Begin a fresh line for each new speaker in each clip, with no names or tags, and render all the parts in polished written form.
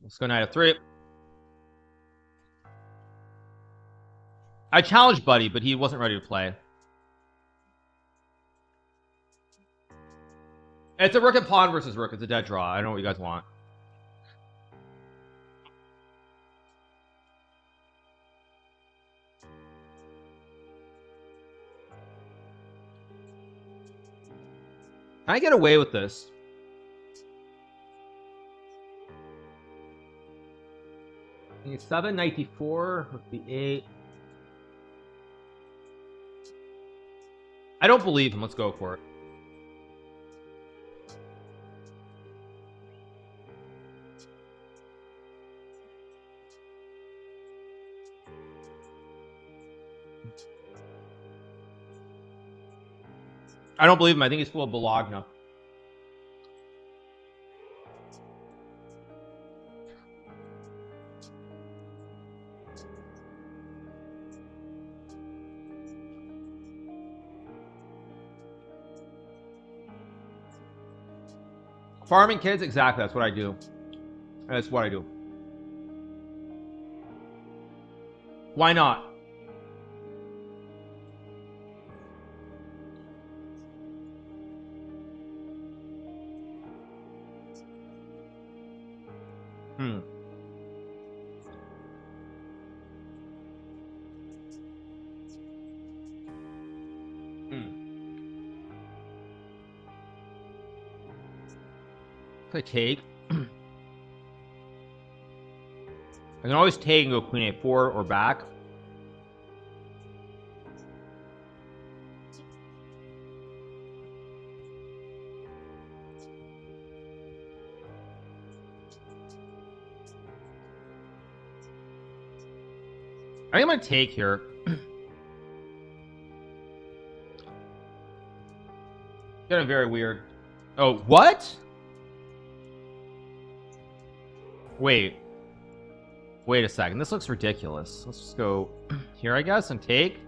Let's go knight f3. I challenged Buddy, but he wasn't ready to play. It's a rook and pawn versus rook. It's a dead draw. I don't know what you guys want. Can I get away with this? E7, knight d4, rook b8. I don't believe him. Let's go for it. I don't believe him. I think he's full of Bologna. Farming kids, exactly. That's what I do. That's what I do. Why not? If I take, I can always take and go queen a4 or back. I think I'm gonna take here. Getting very weird. Oh, what? Wait a second. This looks ridiculous. Let's just go here, I guess, and take.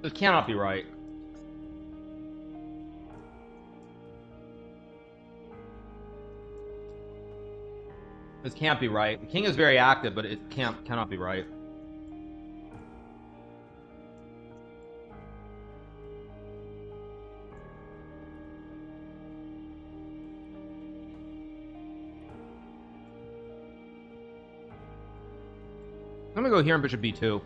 It cannot be right. This can't be right. The king is very active, but it cannot be right. I'm gonna go here on bishop b2.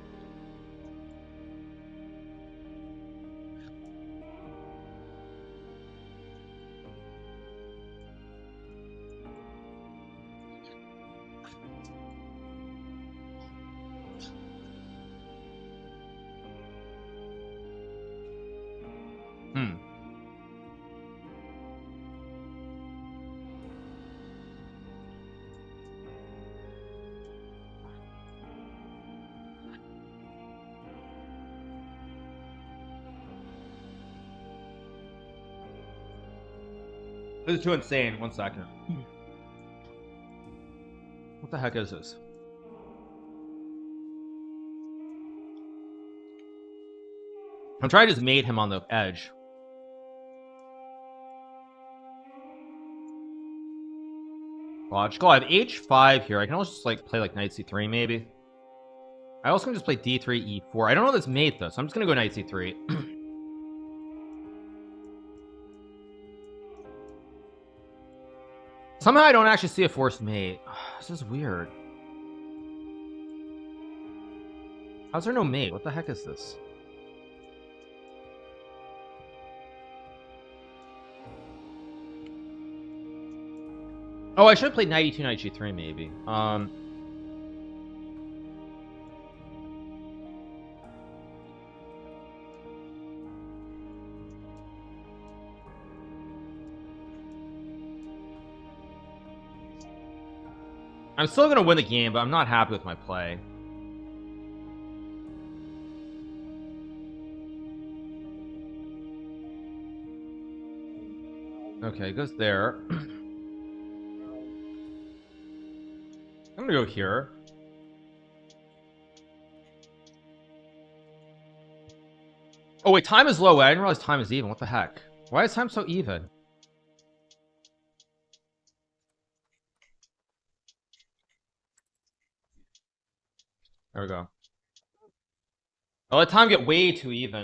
This is too insane. 1 second. What the heck is this? I'm trying to just mate him on the edge. Logical. I have h5 here. I can also just like play like knight c3 maybe. I also can just play d3 e4. I don't know this mate though, so I'm just gonna go knight c3. Somehow I don't actually see a forced mate. This is weird. How's there no mate? What the heck is this? Oh, I should have played knight e2, knight g3 maybe. I'm still gonna win the game, but I'm not happy with my play. Okay, it goes there. I'm gonna go here. Oh wait, time is low. I didn't realize time is even. What the heck? Why is time so even? There we go. I let time get way too even.